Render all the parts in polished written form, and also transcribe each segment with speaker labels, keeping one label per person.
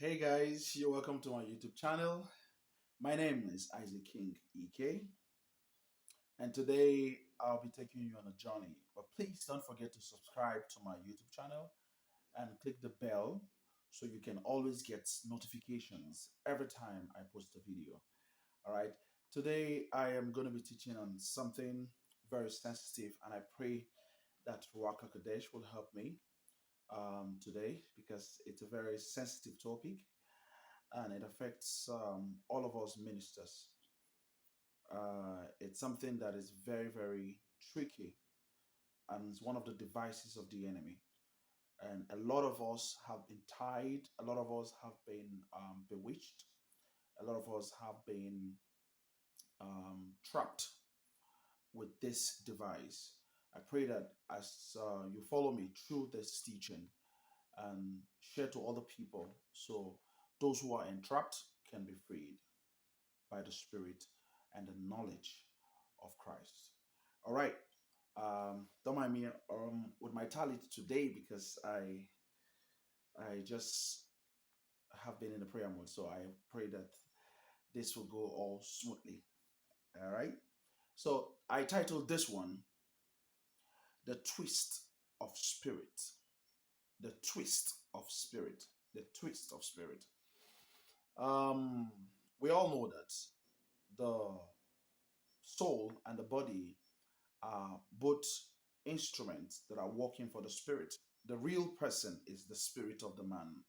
Speaker 1: Hey guys, you're welcome to my YouTube channel. My name is Isaac King EK, and today I'll be taking you on a journey. But please don't forget to subscribe to my YouTube channel and click the bell so you can always get notifications every time I post a video. All right, today I am going to be teaching on something very sensitive, and I pray that Ruach HaKodesh will help me today because it's a very sensitive topic and it affects all of us ministers. It's something that is very, very tricky and it's one of the devices of the enemy. And a lot of us have been tied, a lot of us have been bewitched, a lot of us have been trapped with this device. I pray that as you follow me through this teaching and share to other people, so those who are entrapped can be freed by the Spirit and the knowledge of Christ. All right. Don't mind me with my talent today because I just have been in the prayer mode. So I pray that this will go all smoothly. All right. So I titled this one The Twist of Spirit. The Twist of Spirit. The Twist of Spirit. Um, we all know that the soul and the body are both instruments that are working for the spirit. The real person is the spirit of the man.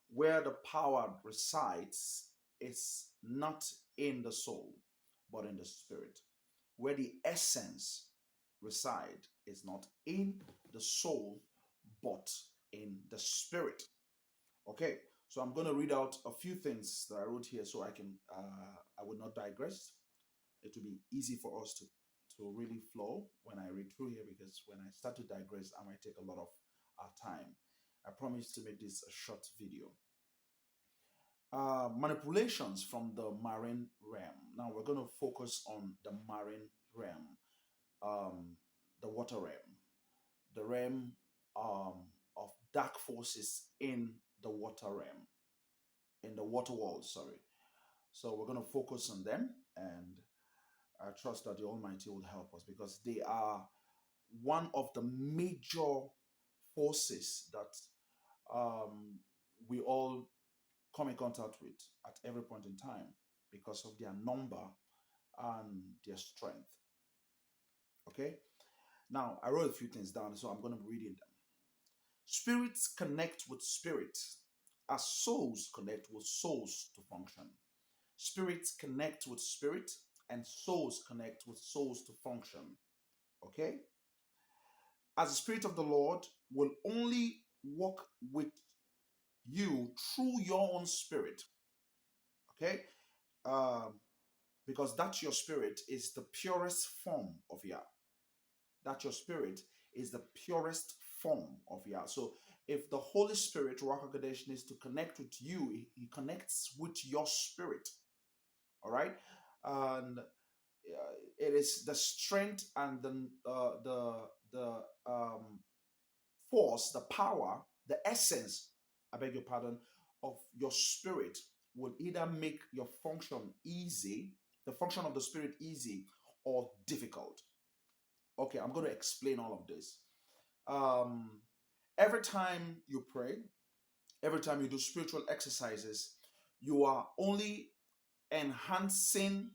Speaker 1: Where the power resides is not in the soul, but in the spirit. Where the essence reside is not in the soul, but in the spirit. Okay, so I'm going to read out a few things that I wrote here so I will not digress. It will be easy for us to really flow when I read through here, because when I start to digress, I might take a lot of time. I promise to make this a short video. Manipulations from the marine realm. Now we're going to focus on the marine realm, the water realm, the realm of dark forces in the water realm, in the water world, sorry. So we're going to focus on them, and I trust that the Almighty will help us because they are one of the major forces that we all come in contact with at every point in time because of their number and their strength. Okay? Now, I wrote a few things down, so I'm going to be reading them. Spirits connect with spirit as souls connect with souls to function. Spirits connect with spirit and souls connect with souls to function. Okay? As the Spirit of the Lord will only walk with you through your own spirit. Okay? Because that your spirit is the purest form of Yah. That your spirit is the purest form of Yah. So if the Holy Spirit, Ruach HaKodesh, needs to connect with you, he connects with your spirit. All right? And it is the strength and the force, the power, the essence, I beg your pardon, of your spirit will either make your function easy, the function of the spirit easy, or difficult. Okay, I'm going to explain all of this. Every time you pray, every time you do spiritual exercises, you are only enhancing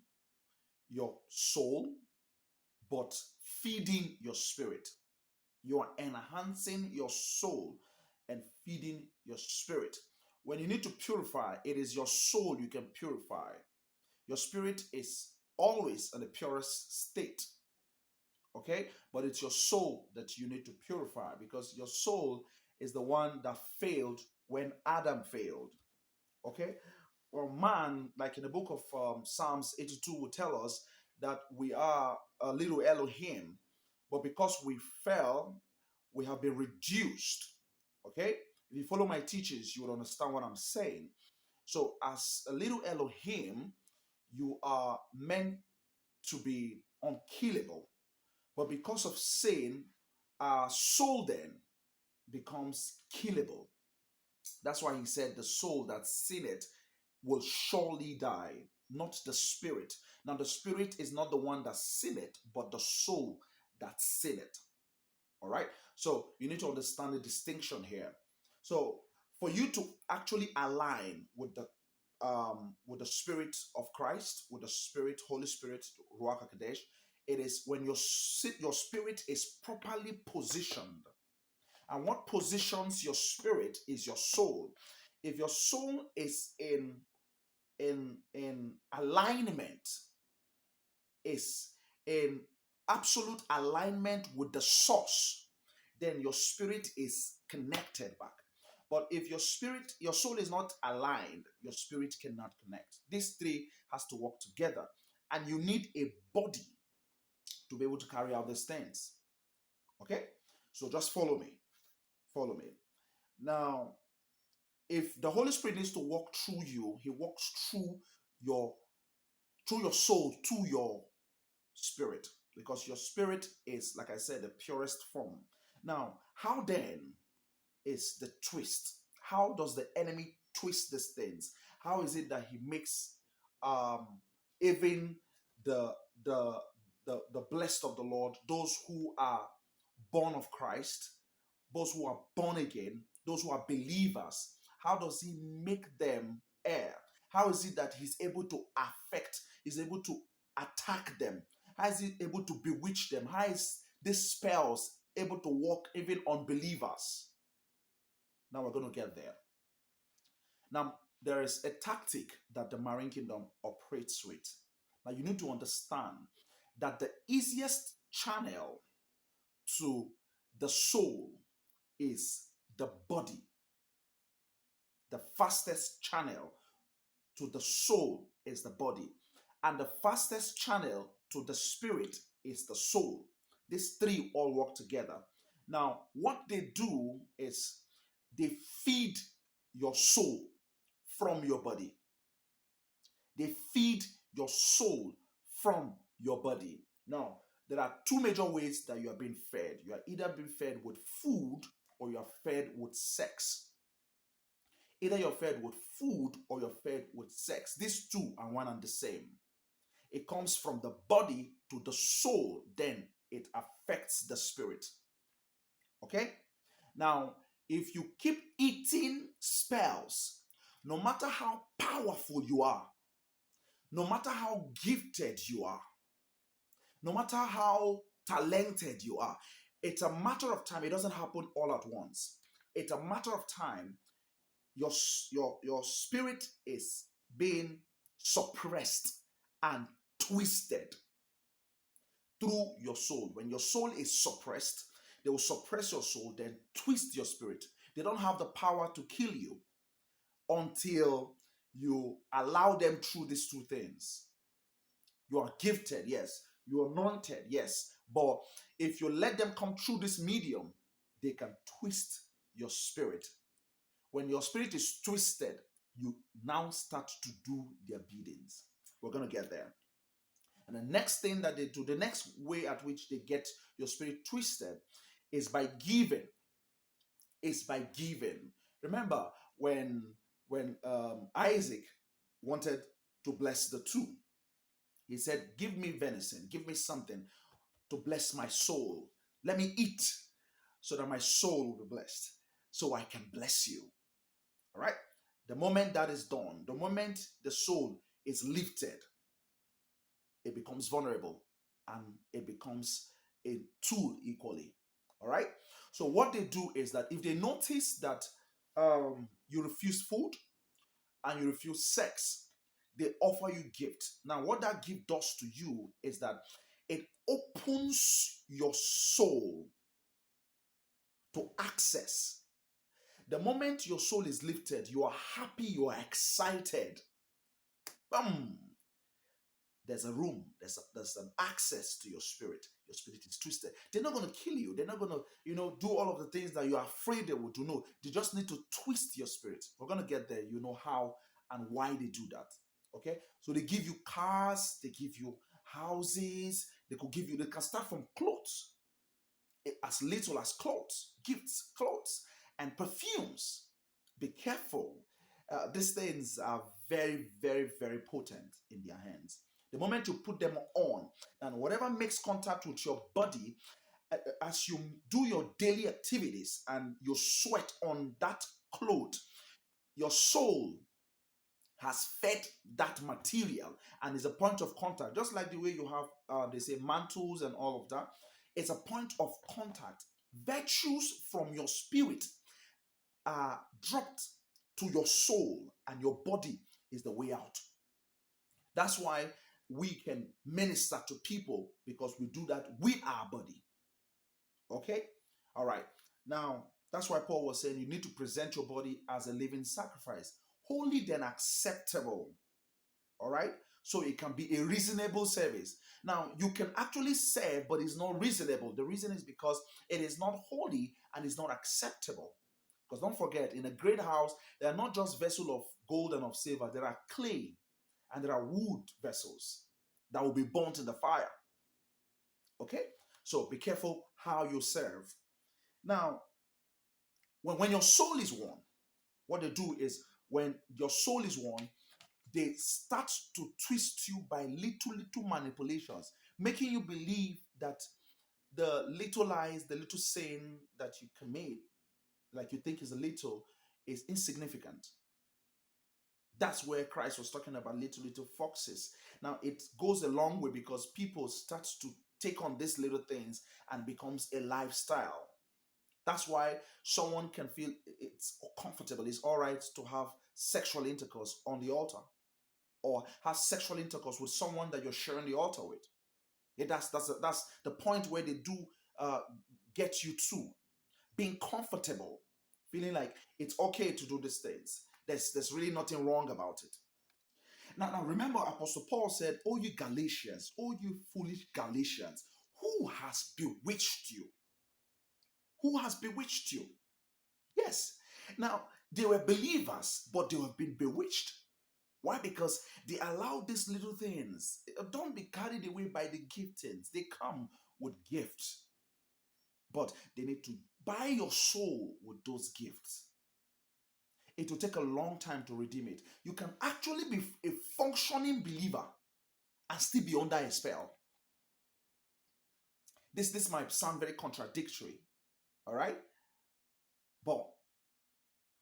Speaker 1: your soul, but feeding your spirit. You are enhancing your soul and feeding your spirit. When you need to purify, it is your soul you can purify. Your spirit is always in the purest state. Okay? But it's your soul that you need to purify, because your soul is the one that failed when Adam failed. Okay? Well, man, like in the book of Psalms 82 will tell us that we are a little Elohim, but because we fell, we have been reduced. Okay? If you follow my teachings, you will understand what I'm saying. So as a little Elohim, you are meant to be unkillable. But because of sin, our soul then becomes killable. That's why he said the soul that sinneth will surely die, not the spirit. Now, the spirit is not the one that sinneth, but the soul that sinneth. All right. So you need to understand the distinction here. So for you to actually align with the spirit of Christ, with the spirit, Holy Spirit, Ruach Hakodesh, it is when your spirit is properly positioned. And what positions your spirit is your soul. If your soul is in alignment, is in absolute alignment with the source, then your spirit is connected back. But if your soul is not aligned, your spirit cannot connect. These three has to work together, and you need a body to be able to carry out these things. Okay, so just follow me. Follow me. Now, if the Holy Spirit needs to walk through you, He walks your through your soul to your spirit, because your spirit is, like I said, the purest form. Now, how then is the twist? How does the enemy twist these things? How is it that he makes um, even the the the blessed of the Lord, those who are born of Christ, those who are born again, those who are believers, how does he make them err? How is it that he's able to affect, he's able to attack them? How is he able to bewitch them? How is these spells able to work even on believers? Now we're going to get there. Now, there is a tactic that the marine kingdom operates with. Now, you need to understand that the easiest channel to the soul is the body. The fastest channel to the soul is the body. And the fastest channel to the spirit is the soul. These three all work together. Now, what they do is they feed your soul from your body. They feed your soul from your body. Now, there are two major ways that you are being fed. You are either being fed with food or you are fed with sex. Either you're fed with food or you're fed with sex. These two are one and the same. It comes from the body to the soul, then it affects the spirit. Okay? Now, if you keep eating spells, no matter how powerful you are, no matter how gifted you are, no matter how talented you are, it's a matter of time. It doesn't happen all at once. It's a matter of time. Your spirit is being suppressed and twisted through your soul. When your soul is suppressed, they will suppress your soul, then twist your spirit. They don't have the power to kill you until you allow them through these two things. You are gifted, yes. You are anointed, yes. But if you let them come through this medium, they can twist your spirit. When your spirit is twisted, you now start to do their biddings. We're going to get there. And the next thing that they do, the next way at which they get your spirit twisted is by giving. Is by giving. Remember when Isaac wanted to bless the two, he said, give me venison, give me something to bless my soul. Let me eat so that my soul will be blessed, so I can bless you. All right? The moment that is done, the moment the soul is lifted, it becomes vulnerable and it becomes a tool equally. All right? So what they do is that if they notice that you refuse food and you refuse sex, they offer you gift. Now, what that gift does to you is that it opens your soul to access. The moment your soul is lifted, you are happy, you are excited. Boom! There's a room, there's an access to your spirit. Your spirit is twisted. They're not going to kill you. They're not going to, do all of the things that you're afraid they will do. No, they just need to twist your spirit. We're going to get there. You know how and why they do that. Okay? So they give you cars, they give you houses, they can start from clothes. As little as clothes, gifts, clothes, and perfumes. Be careful. These things are very, very, very potent in their hands. The moment you put them on, and whatever makes contact with your body, as you do your daily activities and you sweat on that cloth, your soul has fed that material and is a point of contact. Just like the way you have, they say, mantles and all of that, it's a point of contact. Virtues from your spirit are dropped to your soul, and your body is the way out. That's why we can minister to people, because we do that with our body. Okay? All right. Now, that's why Paul was saying you need to present your body as a living sacrifice, holy then acceptable. All right? So it can be a reasonable service. Now, you can actually serve, but it's not reasonable. The reason is because it is not holy and it's not acceptable. Because don't forget, in a great house, there are not just vessels of gold and of silver, there are clay and there are wood vessels that will be burnt in the fire. Okay? So be careful how you serve. Now, when your soul is won, what they do is when your soul is won, they start to twist you by little manipulations, making you believe that the little lies, the little sin that you commit, like you think is a little, is insignificant. That's where Christ was talking about little foxes. Now it goes a long way because people start to take on these little things and becomes a lifestyle. That's why someone can feel it's comfortable, it's all right to have sexual intercourse on the altar, or have sexual intercourse with someone that you're sharing the altar with. Yeah, that's the point where they do get you to being comfortable, feeling like it's okay to do these things. There's really nothing wrong about it. Now remember, Apostle Paul said, "Oh, you Galatians, oh, you foolish Galatians, who has bewitched you? Who has bewitched you?" Yes. Now, they were believers, but they have been bewitched. Why? Because they allow these little things. Don't be carried away by the giftings. They come with gifts, but they need to buy your soul with those gifts. It will take a long time to redeem it. You can actually be a functioning believer and still be under a spell. This might sound very contradictory, all right? But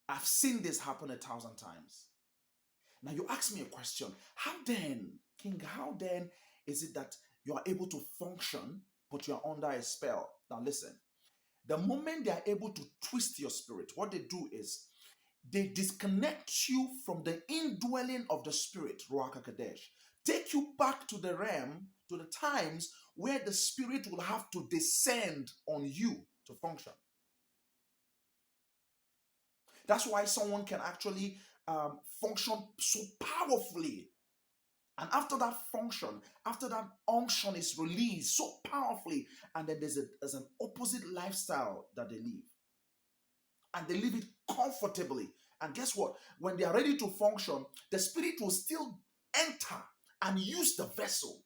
Speaker 1: I've seen this happen 1,000 times. Now you ask me a question. How then, King, how then is it that you are able to function, but you are under a spell? Now listen, the moment they are able to twist your spirit, what they do is they disconnect you from the indwelling of the spirit, Ruach HaKodesh, take you back to the realm, to the times where the spirit will have to descend on you to function. That's why someone can actually function so powerfully. And after that function, after that unction is released so powerfully, and then there's an opposite lifestyle that they live. And they live it comfortably. And guess what? When they are ready to function, the spirit will still enter and use the vessel,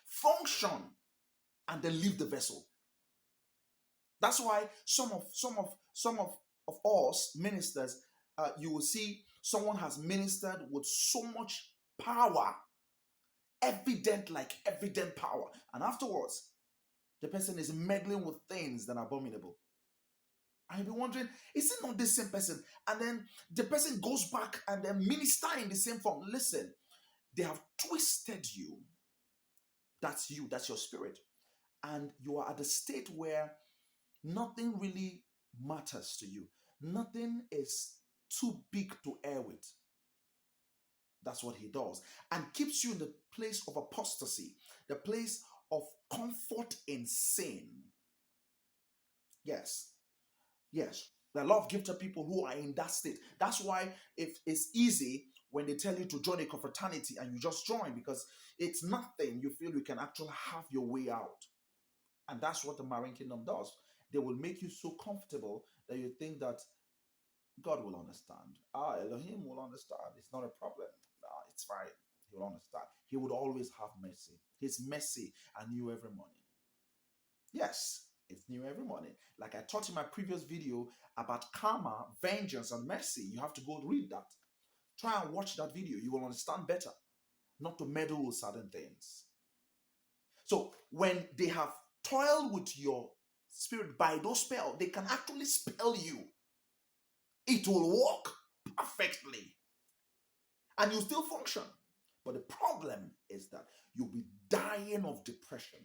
Speaker 1: function, and then leave the vessel. That's why some of us ministers, you will see someone has ministered with so much power, evident power, and afterwards the person is meddling with things that are abominable. I'll be wondering, is it not the same person? And then the person goes back and then minister in the same form. Listen, they have twisted you. That's you, that's your spirit. And you are at the state where nothing really matters to you. Nothing is too big to air with. That's what he does. And keeps you in the place of apostasy, the place of comfort in sin. Yes. Yes. There are a lot of gifted people who are in that state. That's why if it's easy when they tell you to join a confraternity and you just join, because it's nothing. You feel you can actually have your way out. And that's what the Marine Kingdom does. They will make you so comfortable that you think that God will understand. Elohim will understand. It's not a problem. It's fine. He will understand. He would always have mercy. His mercy are new every morning. Yes. It's new every morning. Like I taught in my previous video about karma, vengeance, and mercy. You have to go read that. Try and watch that video. You will understand better. Not to meddle with certain things. So when they have toiled with your spirit by those spells, they can actually spell you. It will work perfectly. And you still function. But the problem is that you'll be dying of depression.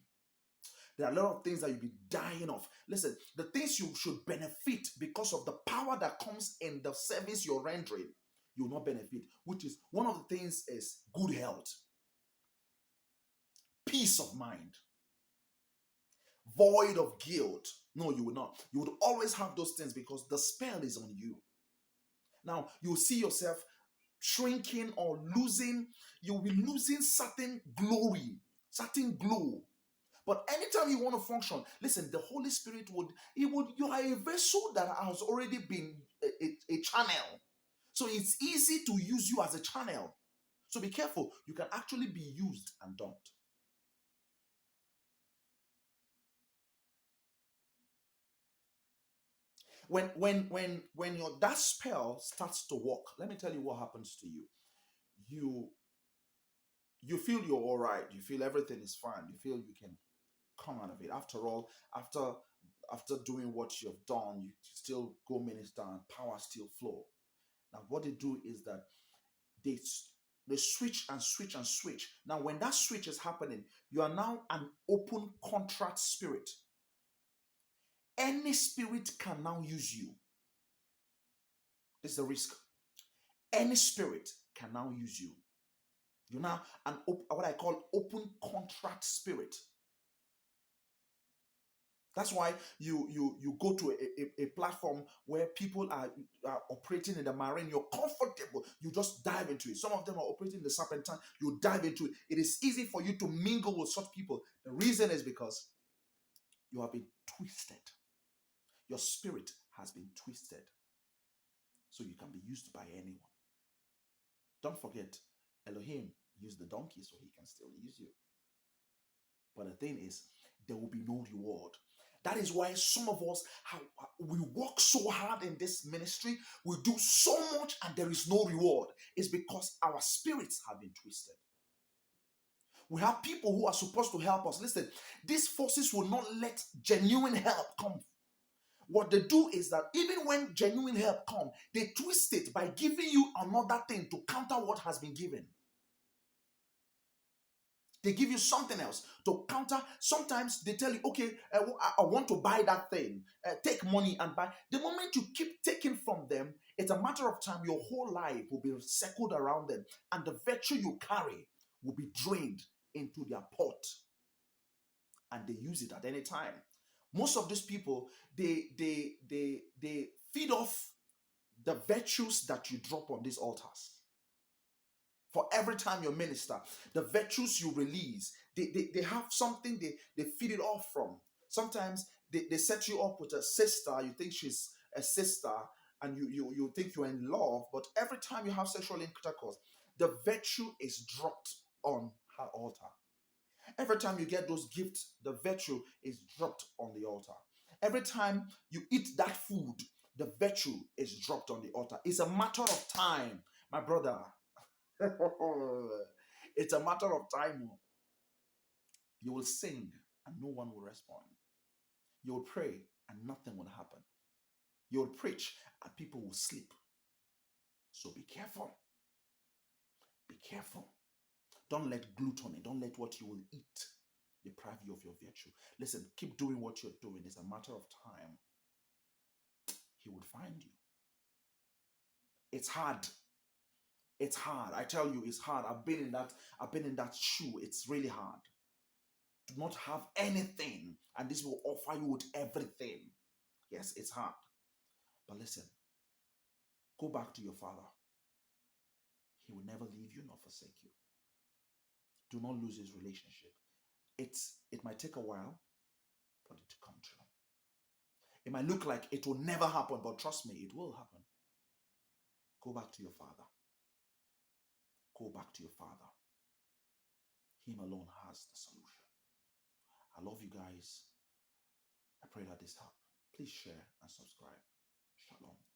Speaker 1: There are a lot of things that you'll be dying of. Listen, the things you should benefit because of the power that comes in the service you're rendering, you'll not benefit. Which is one of the things is good health, peace of mind, void of guilt. No, you will not. You would always have those things because the spell is on you. Now, you'll see yourself shrinking or losing. You'll be losing certain glory, certain glow. But anytime you want to function, listen, the Holy Spirit you are a vessel that has already been a channel. So it's easy to use you as a channel. So be careful. You can actually be used and dumped. When your that spell starts to work, let me tell you what happens to you. You feel you're all right. You feel everything is fine. You feel you can come out of it. After all, after doing what you've done, you still go minister and power still flow. Now, what they do is that they switch and switch and switch. Now, when that switch is happening, you are now an open contract spirit. Any spirit can now use you. This is the risk. Any spirit can now use you. You're now what I call open contract spirit. That's why you go to a platform where people are operating in the marine. You're comfortable. You just dive into it. Some of them are operating in the serpentine. You dive into it. It is easy for you to mingle with such people. The reason is because you have been twisted. Your spirit has been twisted. So you can be used by anyone. Don't forget, Elohim used the donkey so he can still use you. But the thing is, there will be no reward. That is why some of us, we work so hard in this ministry, we do so much and there is no reward. It's because our spirits have been twisted. We have people who are supposed to help us. Listen, these forces will not let genuine help come. What they do is that even when genuine help comes, they twist it by giving you another thing to counter what has been given. They give you something else to counter. Sometimes they tell you, okay, I want to buy that thing. Take money and buy. The moment you keep taking from them, it's a matter of time. Your whole life will be circled around them. And the virtue you carry will be drained into their pot. And they use it at any time. Most of these people, they feed off the virtues that you drop on these altars. For every time you minister, the virtues you release, they have something they feed it off from. Sometimes they set you up with a sister, you think she's a sister, and you think you're in love, but every time you have sexual intercourse, the virtue is dropped on her altar. Every time you get those gifts, the virtue is dropped on the altar. Every time you eat that food, the virtue is dropped on the altar. It's a matter of time, my brother. It's a matter of time. You will sing and no one will respond. You will pray and nothing will happen. You will preach and people will sleep. So be careful. Be careful. Don't let gluttony, don't let what you will eat deprive you of your virtue. Listen, keep doing what you're doing. It's a matter of time. He would find you. It's hard. It's hard. I tell you, it's hard. I've been in that shoe. It's really hard. Do not have anything, and this will offer you with everything. Yes, it's hard. But listen, go back to your Father. He will never leave you nor forsake you. Do not lose his relationship. It might take a while, but it will come true. It might look like it will never happen, but trust me, it will happen. Go back to your Father. Go back to your Father. Him alone has the solution. I love you guys. I pray that this help. Please share and subscribe. Shalom.